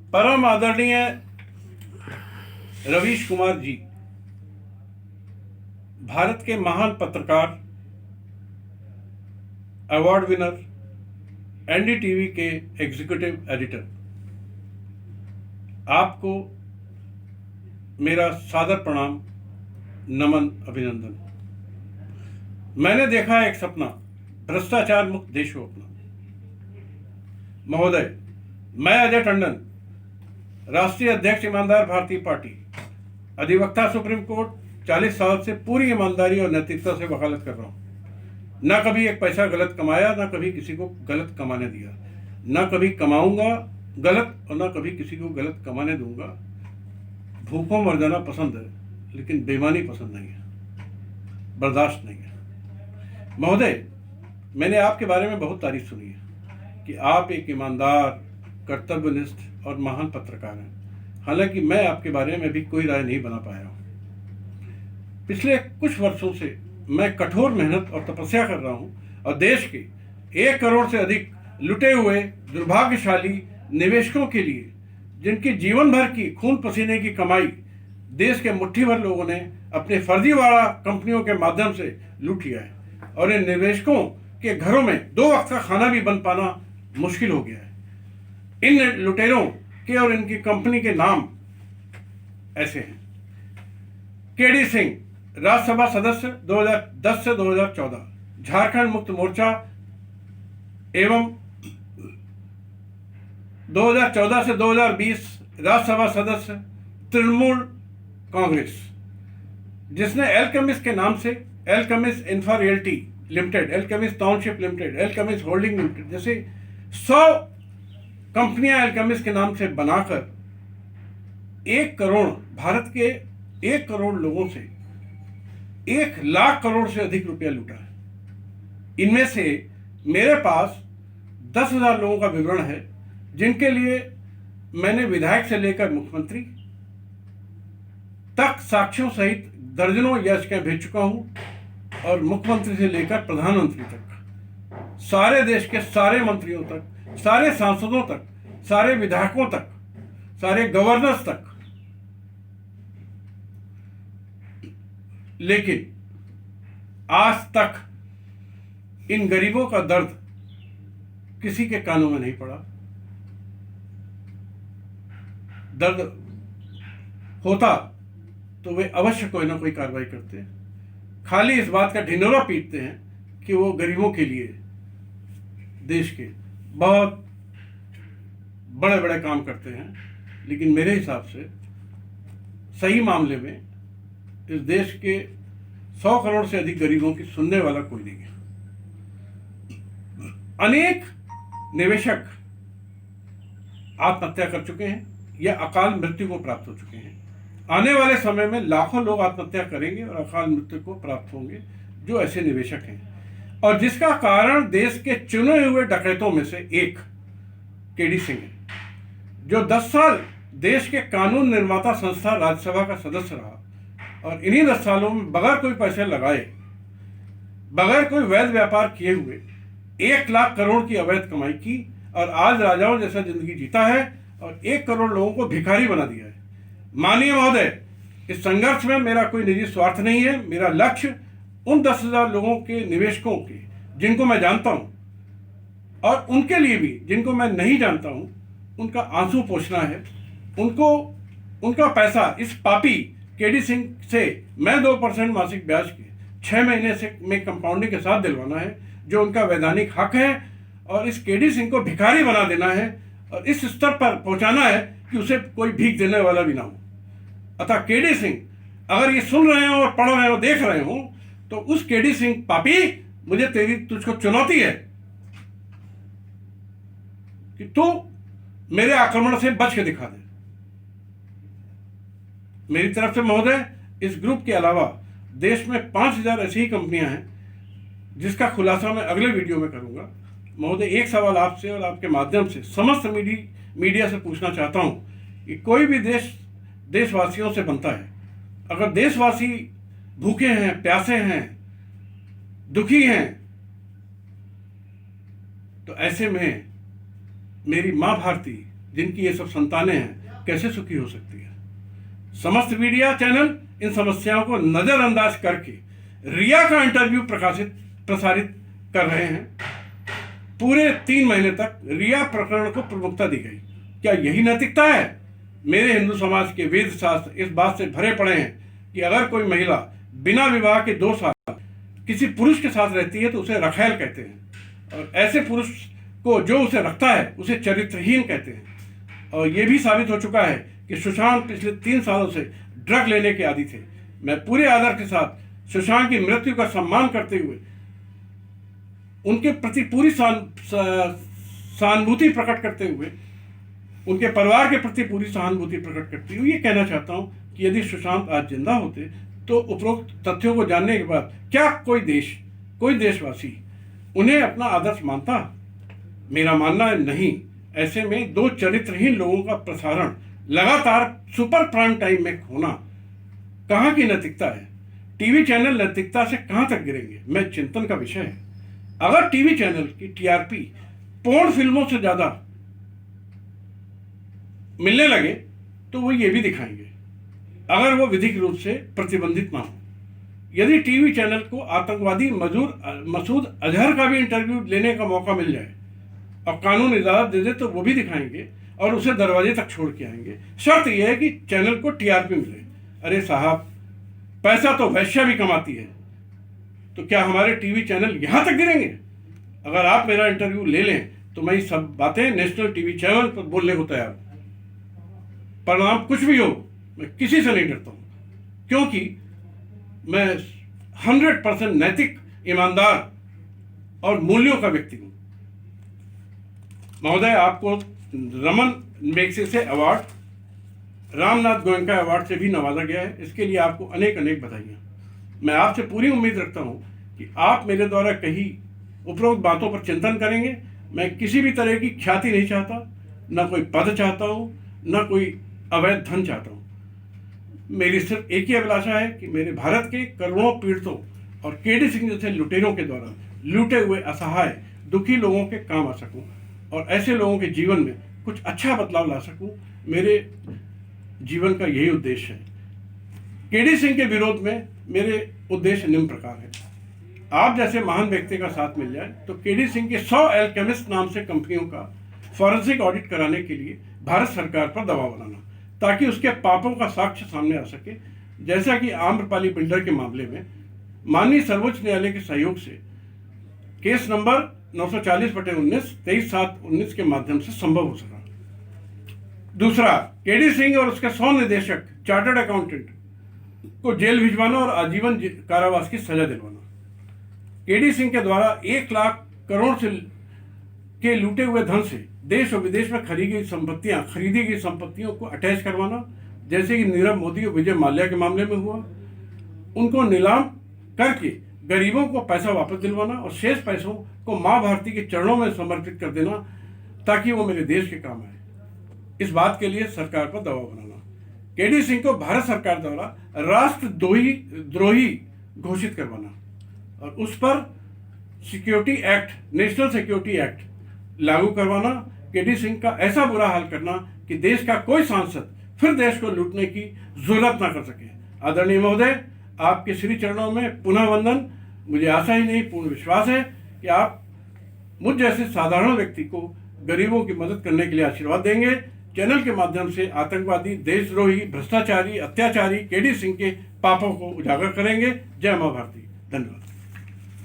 परम आदरणीय रवीश कुमार जी, भारत के महान पत्रकार, अवार्ड विनर, एनडीटीवी के एग्जीक्यूटिव एडिटर, आपको मेरा सादर प्रणाम, नमन, अभिनंदन। मैंने देखा एक सपना, भ्रष्टाचार मुक्त देश हो अपना। महोदय, मैं अजय टंडन, राष्ट्रीय अध्यक्ष ईमानदार भारतीय पार्टी, अधिवक्ता सुप्रीम कोर्ट, 40 साल से पूरी ईमानदारी और नैतिकता से वकालत कर रहा हूं। ना कभी एक पैसा गलत कमाया, ना कभी किसी को गलत कमाने दिया, ना कभी कमाऊंगा गलत और ना कभी किसी को गलत कमाने दूंगा। भूखों मर जाना पसंद है, लेकिन बेईमानी पसंद नहीं है, बर्दाश्त नहीं है। महोदय, मैंने आपके बारे में बहुत तारीफ सुनी है कि आप एक ईमानदार, कर्तव्यनिष्ठ और महान पत्रकार हैं। हालांकि मैं आपके बारे में भी कोई राय नहीं बना पाया हूं। पिछले कुछ वर्षों से मैं कठोर मेहनत और तपस्या कर रहा हूं और देश के 1 करोड़ से अधिक लुटे हुए दुर्भाग्यशाली निवेशकों के लिए, जिनकी जीवन भर की खून पसीने की कमाई देश के मुट्ठी भर लोगों ने अपने फर्जीवाड़ा कंपनियों के माध्यम से लूट लिया है, और इन निवेशकों के घरों में 2 वक्त का खाना भी बन पाना मुश्किल हो गया है। इन लुटेरों के और इनकी कंपनी के नाम ऐसे हैं: केडी सिंह, राज्यसभा सदस्य 2010 से 2014, झारखंड मुक्त मोर्चा, एवं 2014 से 2020 राज्यसभा सदस्य, तृणमूल कांग्रेस, जिसने एलकेमिस के नाम से Alchemist Infra Realty Limited, Alchemist Township Limited, Alchemist Holding Limited जैसे 100 कंपनियां एलकेमिस के नाम से बनाकर 1 करोड़, भारत के 1 करोड़ लोगों से 1 लाख करोड़ से अधिक रुपया लूटा है। इनमें से मेरे पास 10,000 लोगों का विवरण है, जिनके लिए मैंने विधायक से लेकर मुख्यमंत्री तक साक्ष्यों सहित दर्जनों याचिकाएं भेज चुका हूं, और मुख्यमंत्री से लेकर प्रधानमंत्री तक, सारे देश के सारे मंत्रियों तक, सारे सांसदों तक, सारे विधायकों तक, सारे गवर्नर्स तक। लेकिन आज तक इन गरीबों का दर्द किसी के कानों में नहीं पड़ा। दर्द होता तो वे अवश्य कोई ना कोई कार्रवाई करते हैं। खाली इस बात का ढिंढोरा पीटते हैं कि वो गरीबों के लिए देश के बहुत बड़े बड़े काम करते हैं, लेकिन मेरे हिसाब से सही मामले में इस देश के 100 करोड़ से अधिक गरीबों की सुनने वाला कोई नहीं है। अनेक निवेशक आत्महत्या कर चुके हैं या अकाल मृत्यु को प्राप्त हो चुके हैं। आने वाले समय में लाखों लोग आत्महत्या करेंगे और अकाल मृत्यु को प्राप्त होंगे, जो ऐसे निवेशक हैं, और जिसका कारण देश के चुने हुए डकैतों में से एक केडी सिंह है, जो 10 साल देश के कानून निर्माता संस्था राज्यसभा का सदस्य रहा, और इन्हीं 10 सालों में बगैर कोई पैसे लगाए, बगैर कोई वैध व्यापार किए हुए 1 लाख करोड़ की अवैध कमाई की, और आज राजाओं जैसा जिंदगी जीता है और 1 करोड़ लोगों को भिखारी बना दिया है। माननीय महोदय, इस संघर्ष में मेरा कोई निजी स्वार्थ नहीं है। मेरा लक्ष्य उन 10,000 लोगों के, निवेशकों के, जिनको मैं जानता हूं, और उनके लिए भी जिनको मैं नहीं जानता हूं, उनका आंसू पोंछना है। उनको उनका पैसा इस पापी केडी सिंह से मैं 2% मासिक ब्याज के 6 महीने से में कंपाउंडिंग के साथ दिलवाना है, जो उनका वैधानिक हक है, और इस केडी सिंह को भिखारी बना देना है और इस स्तर पर पहुंचाना है कि उसे कोई भीख देने वाला भी ना हो। अतः केडी सिंह, अगर ये सुन रहे हो और पढ़ रहे हो, देख रहे हो, तो उस केडी सिंह पापी, मुझे तुझको चुनौती है कि तू मेरे आक्रमण से बच के दिखा दे। मेरी तरफ से महोदय, इस ग्रुप के अलावा देश में 5,000 ऐसी ही कंपनियां हैं, जिसका खुलासा मैं अगले वीडियो में करूंगा। महोदय, एक सवाल आपसे और आपके माध्यम से समस्त मीडिया से पूछना चाहता हूं कि कोई भी देश देशवासियों से बनता है। अगर देशवासी भूखे हैं, प्यासे हैं, दुखी हैं, तो ऐसे में मेरी मां भारती जिनकी ये सब संतानें हैं कैसे सुखी हो सकती है। समस्त मीडिया चैनल इन समस्याओं को नजरअंदाज करके रिया का इंटरव्यू प्रसारित कर रहे हैं। पूरे 3 महीने तक रिया प्रकरण को प्रमुखता दी गई। क्या यही नैतिकता है? मेरे हिंदू समाज के वेद शास्त्र इस बात से भरे पड़े हैं कि अगर कोई महिला बिना विवाह के 2 साल किसी पुरुष के साथ रहती है तो उसे रखैल कहते हैं, और ऐसे पुरुष को जो उसे रखता है उसे चरित्रहीन कहते हैं। और यह भी साबित हो चुका है कि सुशांत पिछले 3 सालों से ड्रग लेने के आदी थे। मैं पूरे आदर के साथ सुशांत की मृत्यु का सम्मान करते हुए उनके प्रति पूरी सहानुभूति प्रकट करते हुए, उनके परिवार के प्रति पूरी सहानुभूति प्रकट करते हुए ये कहना चाहता हूं कि यदि सुशांत आज जिंदा होते तो उपरोक्त तथ्यों को जानने के बाद क्या कोई देशवासी उन्हें अपना आदर्श मानता? मेरा मानना है नहीं। ऐसे में 2 चरित्रहीन लोगों का प्रसारण लगातार सुपर प्राइम टाइम में होना कहाँ की नैतिकता है? टीवी चैनल नैतिकता से कहां तक गिरेंगे, मैं चिंतन का विषय है। अगर टीवी चैनल की टीआरपी पोर्न फिल्मों से ज्यादा मिलने लगे तो वो ये भी दिखाएंगे, अगर वो विधिक रूप से प्रतिबंधित ना हो। यदि टीवी चैनल को आतंकवादी मसूद अजहर का भी इंटरव्यू लेने का मौका मिल जाए और कानून इजाजत दे दे तो वो भी दिखाएंगे और उसे दरवाजे तक छोड़ के आएंगे। शर्त यह है कि चैनल को टीआरपी मिले। अरे साहब, पैसा तो वैश्या भी कमाती है, तो क्या हमारे टीवी चैनल यहां तक गिरेंगे? अगर आप मेरा इंटरव्यू ले लें तो मैं ये सब बातें नेशनल टीवी चैनल पर बोलने को तैयार हूं। परिणाम कुछ भी हो, मैं किसी से नहीं डरता हूं, क्योंकि मैं 100% नैतिक, ईमानदार और मूल्यों का व्यक्ति हूं। महोदय, आपको Raman Magsaysay award, Ramnath Goenka award से भी नवाजा गया है। इसके लिए आपको अनेक अनेक बधाइयाँ। मैं आपसे पूरी उम्मीद रखता हूँ कि आप मेरे द्वारा कही उपरोक्त बातों पर चिंतन करेंगे। मैं किसी भी तरह की ख्याति नहीं चाहता, ना कोई पद चाहता हूँ, ना कोई अवैध धन चाहता हूँ। मेरी सिर्फ एक ही अभिलाषा है कि मेरे भारत के करोड़ों पीड़ितों और केडी सिंह जैसे लुटेरों के द्वारा लूटे हुए असहाय दुखी लोगों के काम आ सकूं और ऐसे लोगों के जीवन में कुछ अच्छा बदलाव ला सकूं। मेरे जीवन का यही उद्देश्य है। केडी सिंह के विरोध में मेरे उद्देश्य निम्न प्रकार है। आप जैसे महान व्यक्ति का साथ मिल जाए तो केडी सिंह के 100 एल्केमिस्ट नाम से कंपनियों का फॉरेंसिक ऑडिट कराने के लिए भारत सरकार पर दबाव बनाना, ताकि उसके पापों का साक्ष्य सामने आ सके। जैसा कि आम्रपाली बिल्डर के मामले में माननीय सर्वोच्च न्यायालय के सहयोग से केस नंबर 940/19 23/7/19 के माध्यम से संभव हो सका। दूसरा, केडी सिंह और उसके 100 निदेशक चार्टर्ड अकाउंटेंट को जेल भिजवाना और आजीवन कारावास की सजा दिलवाना। केडी सिंह के द्वारा 1 लाख करोड़ से के लूटे हुए धन से देश और विदेश में खरीदी गई संपत्तियों को अटैच करवाना, जैसे कि नीरव मोदी और विजय माल्या के मामले में हुआ। उनको नीलाम करके गरीबों को पैसा वापस दिलवाना और शेष पैसों को मां भारती के चरणों में समर्पित कर देना, ताकि वो मेरे देश के काम आए। इस बात के लिए सरकार पर दबाव बनाना। केडी सिंह को भारत सरकार द्वारा राष्ट्रद्रोही घोषित करवाना और उस पर security act, national security act लागू करवाना। केडी सिंह का ऐसा बुरा हाल करना कि देश का कोई सांसद फिर देश को लूटने की जरूरत ना कर सके। आदरणीय महोदय, आपके श्री चरणों में पुनः वंदन। मुझे आशा ही नहीं, पूर्ण विश्वास है कि आप मुझ जैसे साधारण व्यक्ति को गरीबों की मदद करने के लिए आशीर्वाद देंगे। चैनल के माध्यम से आतंकवादी, देशद्रोही, भ्रष्टाचारी, अत्याचारी केडी सिंह के पापों को उजागर करेंगे। जय मां भारती। धन्यवाद।